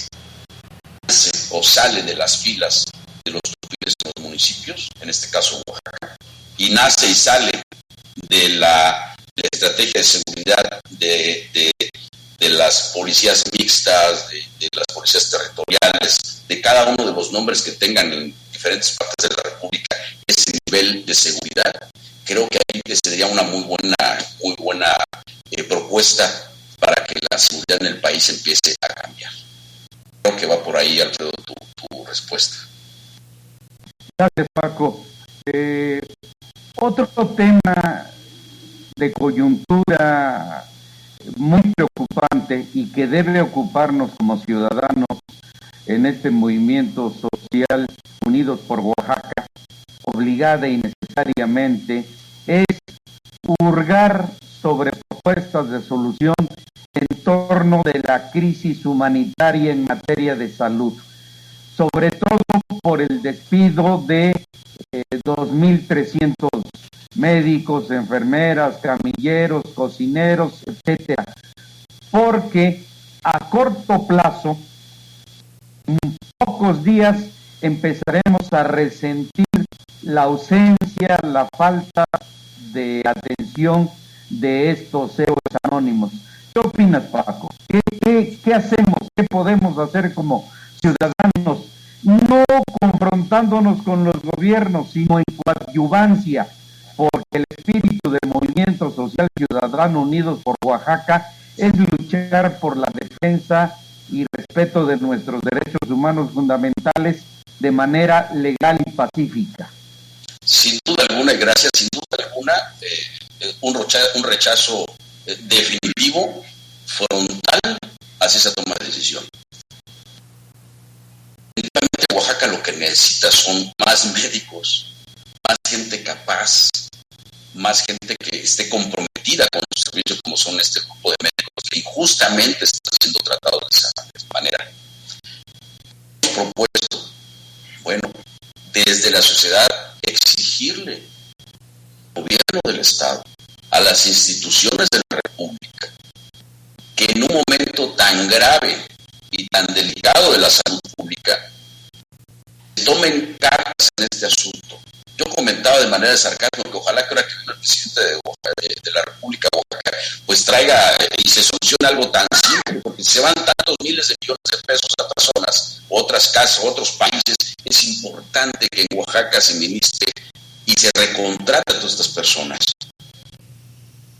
o sale de las filas de los TOPILes de los municipios, en este caso Oaxaca, y nace y sale de la estrategia de seguridad de las policías mixtas, de las policías territoriales, de cada uno de los nombres que tengan en diferentes partes de la República, ese nivel de seguridad, creo que ahí sería una muy buena propuesta para que la seguridad en el país empiece a cambiar. Creo que va por ahí, Alfredo, tu respuesta. Gracias, Paco. Otro tema de coyuntura muy preocupante y que debe ocuparnos como ciudadanos en este movimiento social Unidos por Oaxaca, obligada y necesariamente, es hurgar sobre propuestas de solución en torno de la crisis humanitaria en materia de salud, sobre todo por el despido de 2.300 médicos, enfermeras, camilleros, cocineros, etcétera, porque a corto plazo, en pocos días, empezaremos a resentir la ausencia, la falta de atención de estos héroes anónimos. ¿Qué opinas, Paco? ¿Qué hacemos? ¿Qué podemos hacer como ciudadanos? No confrontándonos con los gobiernos, sino en coadyuvancia, porque el espíritu del Movimiento Social Ciudadano Unidos por Oaxaca es luchar por la defensa y respeto de nuestros derechos humanos fundamentales de manera legal y pacífica. Sin duda alguna, y gracias, sin duda alguna, un rechazo definitivo, frontal, hacia esa toma de decisión. Definitivamente Oaxaca lo que necesita son más médicos, más gente capaz, más gente que esté comprometida con los servicios como son este grupo de médicos que injustamente están siendo tratados de esa manera. Hemos propuesto, bueno, desde la sociedad exigirle al gobierno del Estado, a las instituciones de la República, que en un momento tan grave y tan delicado de la salud pública, tomen cartas en este asunto. Yo comentaba de manera sarcástica que ojalá que ahora que vino el presidente de la República de Oaxaca, pues traiga y se solucione algo tan simple, porque se van tantos miles de millones de pesos a otras zonas, otras casas, otros países. Es importante que en Oaxaca se ministre y se recontrate a todas estas personas.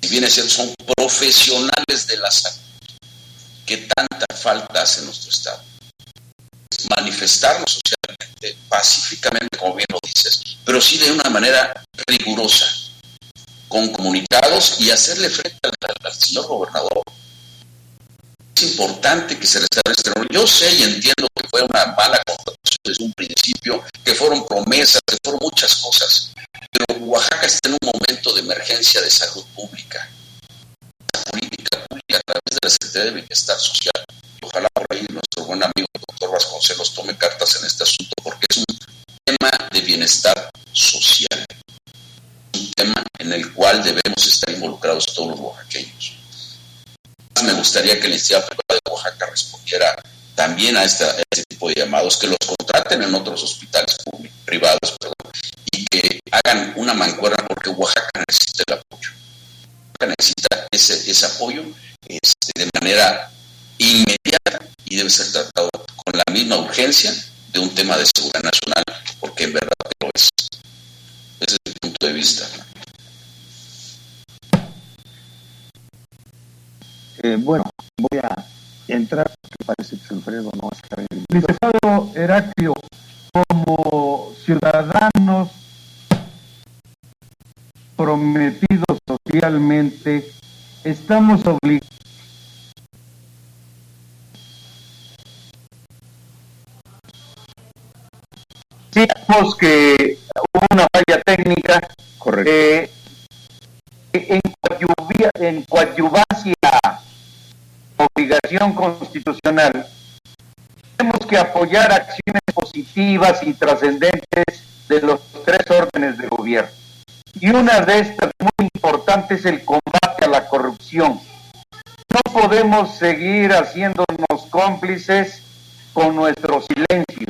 Si bien es cierto, son profesionales de la salud, que tanta falta hace en nuestro Estado. Manifestarnos socialmente, pacíficamente, como bien lo dices, pero sí de una manera rigurosa, con comunicados y hacerle frente al señor gobernador. Es importante que se restaure este nombre. Yo sé y entiendo que fue una mala contratación desde un principio, que fueron promesas, que fueron muchas cosas, pero Oaxaca está en un momento de emergencia de salud pública, la política pública a través de la Secretaría de Bienestar Social. Ojalá por ahí nuestro buen amigo el doctor Vasconcelos tome cartas en este asunto, porque es un tema de bienestar social, un tema en el cual debemos estar involucrados todos los oaxaqueños. Me gustaría que la Institución Privada de Oaxaca respondiera también a este tipo de llamados, que los contraten en otros hospitales privados, y que hagan una mancuerna, porque Oaxaca necesita el apoyo. Oaxaca necesita ese apoyo de manera inmediata, y debe ser tratado con la misma urgencia de un tema de seguridad nacional, porque en verdad lo es. Ese es mi punto de vista. Bueno, voy a entrar, porque parece que Alfredo no está bien. Licenciado Heraclio, como ciudadanos prometidos socialmente, estamos obligados. Sí, sabemos que hubo una falla técnica. Correcto. En coadyuvancia obligación constitucional, tenemos que apoyar acciones positivas y trascendentes de los tres órdenes de gobierno. Y una de estas muy importante es el combate a la corrupción. No podemos seguir haciéndonos cómplices con nuestro silencio.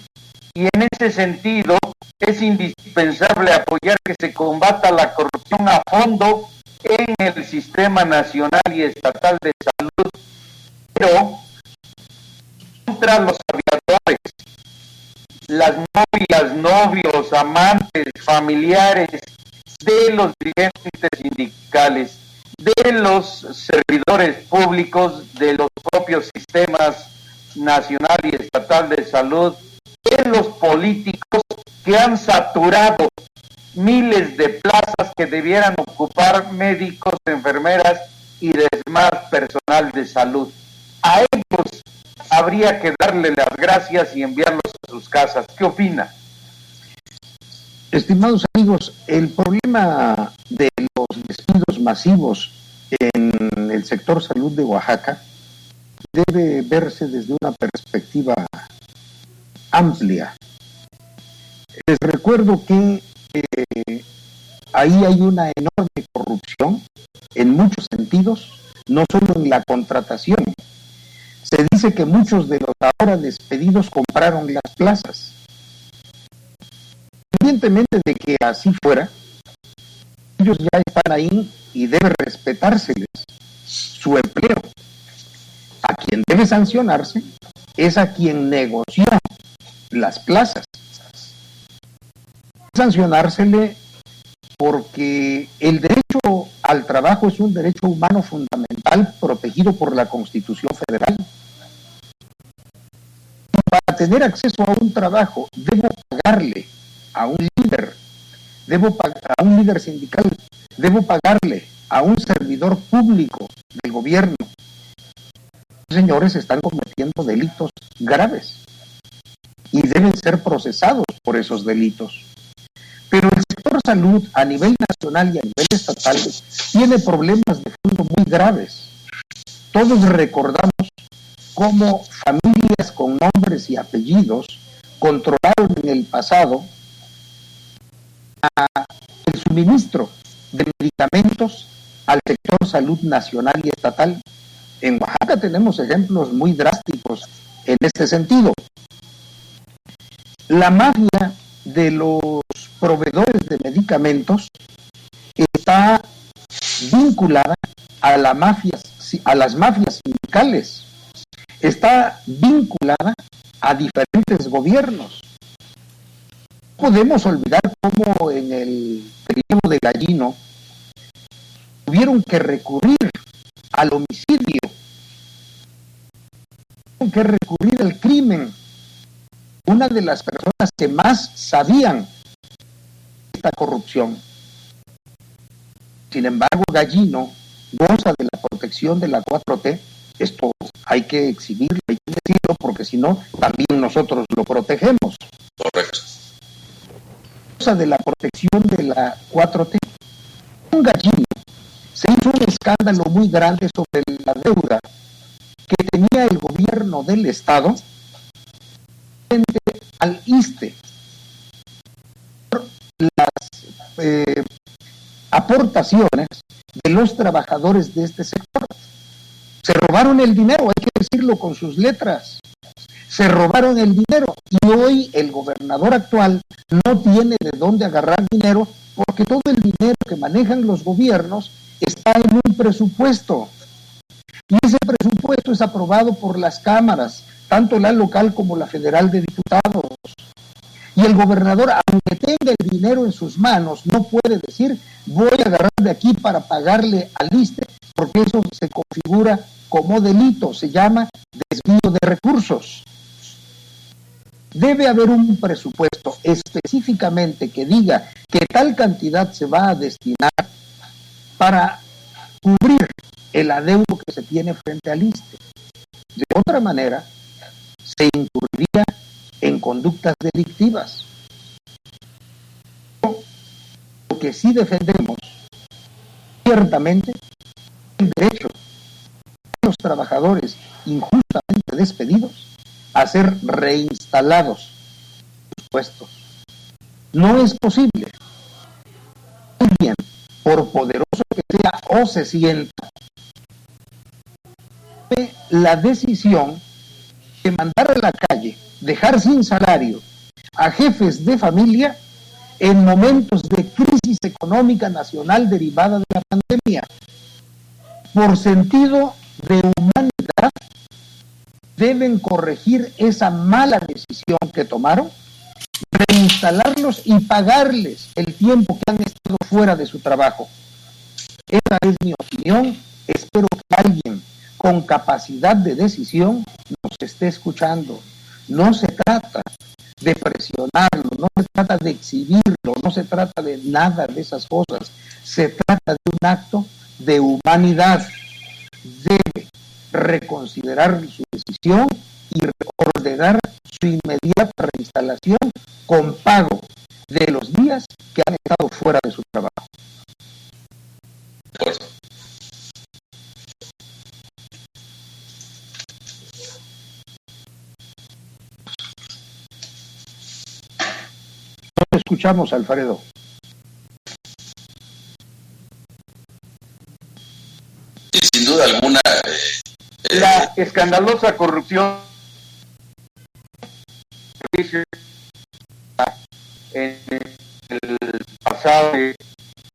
Y en ese sentido es indispensable apoyar que se combata la corrupción a fondo en el sistema nacional y estatal de salud, pero contra los aviadores, las novias, novios, amantes, familiares de los dirigentes sindicales, de los servidores públicos, de los propios sistemas nacional y estatal de salud, de los políticos que han saturado miles de plazas que debieran ocupar médicos, enfermeras y demás personal de salud. A ellos habría que darle las gracias y enviarlos a sus casas. ¿Qué opina? Estimados amigos, el problema de los despidos masivos en el sector salud de Oaxaca debe verse desde una perspectiva amplia. Les recuerdo que ahí hay una enorme corrupción en muchos sentidos, no solo en la contratación. Se dice que muchos de los ahora despedidos compraron las plazas. Independientemente de que así fuera, ellos ya están ahí y debe respetárseles su empleo. A quien debe sancionarse es a quien negoció las plazas. Sancionársele porque el derecho al trabajo es un derecho humano fundamental protegido por la Constitución Federal. Para tener acceso a un trabajo debo pagarle a un líder, a un líder sindical, debo pagarle a un servidor público del gobierno. Los señores están cometiendo delitos graves y deben ser procesados por esos delitos. Pero el sector salud a nivel nacional y a nivel estatal tiene problemas de fondo muy graves. Todos recordamos cómo familias con nombres y apellidos controlaron en el pasado el suministro de medicamentos al sector salud nacional y estatal. En Oaxaca tenemos ejemplos muy drásticos en este sentido. La mafia de los proveedores de medicamentos está vinculada a las mafias sindicales, está vinculada a diferentes gobiernos. No podemos olvidar cómo en el periodo de Gallino tuvieron que recurrir al homicidio, tuvieron que recurrir al crimen. Una de las personas que más sabían esta corrupción. Sin embargo, Gallino goza de la protección de la 4T. Esto hay que exhibirlo, hay que decirlo, porque si no, también nosotros lo protegemos. Correcto. Goza de la protección de la 4T. Un Gallino se hizo un escándalo muy grande sobre la deuda que tenía el gobierno del Estado frente al ISSSTE por las aportaciones de los trabajadores de este sector. Se robaron el dinero, hay que decirlo con sus letras. Se robaron el dinero y hoy el gobernador actual no tiene de dónde agarrar dinero porque todo el dinero que manejan los gobiernos está en un presupuesto. Y ese presupuesto es aprobado por las cámaras, tanto la local como la federal de diputados. Y el gobernador, aunque tenga el dinero en sus manos, no puede decir, voy a agarrar de aquí para pagarle al ISSSTE, porque eso se configura como delito, se llama desvío de recursos. Debe haber un presupuesto específicamente que diga que tal cantidad se va a destinar para cubrir el adeudo que se tiene frente al ISSSTE. De otra manera, se incurriría en conductas delictivas. Lo que sí defendemos, ciertamente, el derecho de los trabajadores injustamente despedidos a ser reinstalados en sus puestos. No es posible que alguien, por poderoso que sea o se sienta, la decisión de mandar a la calle, dejar sin salario a jefes de familia en momentos de crisis económica nacional derivada de la pandemia. Por sentido de humanidad, deben corregir esa mala decisión que tomaron, reinstalarlos y pagarles el tiempo que han estado fuera de su trabajo. Esa es mi opinión. Espero que alguien con capacidad de decisión nos esté escuchando. No se trata de presionarlo, no se trata de exhibirlo, no se trata de nada de esas cosas. Se trata de un acto de humanidad. Debe reconsiderar su decisión y ordenar su inmediata reinstalación con pago de los días que han estado fuera de su trabajo. No te escuchamos, Alfredo. Y sin duda alguna, la escandalosa corrupción en el pasado de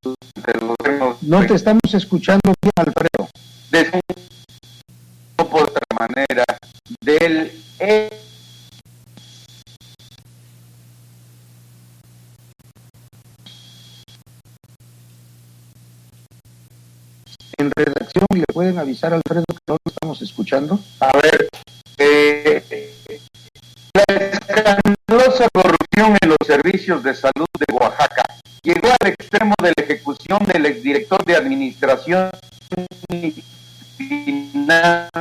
los gobiernos. No te estamos escuchando bien, Alfredo. No por otra manera del En redacción le pueden avisar a Alfredo que no lo estamos escuchando. A ver, la escandalosa corrupción en los servicios de salud de Oaxaca llegó al extremo de la ejecución del exdirector de Administración y Finanzas,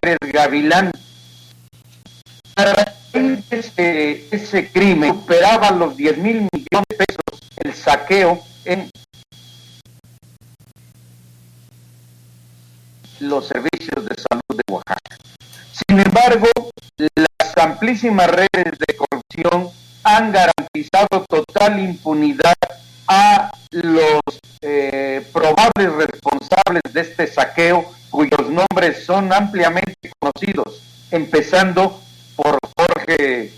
Pérez Gavilán. Ese crimen superaba los 10,000 millones de pesos, el saqueo en los servicios de salud de Oaxaca. Sin embargo, las amplísimas redes de corrupción han garantizado total impunidad a los probables responsables de este saqueo, cuyos nombres son ampliamente conocidos. empezando por Jorge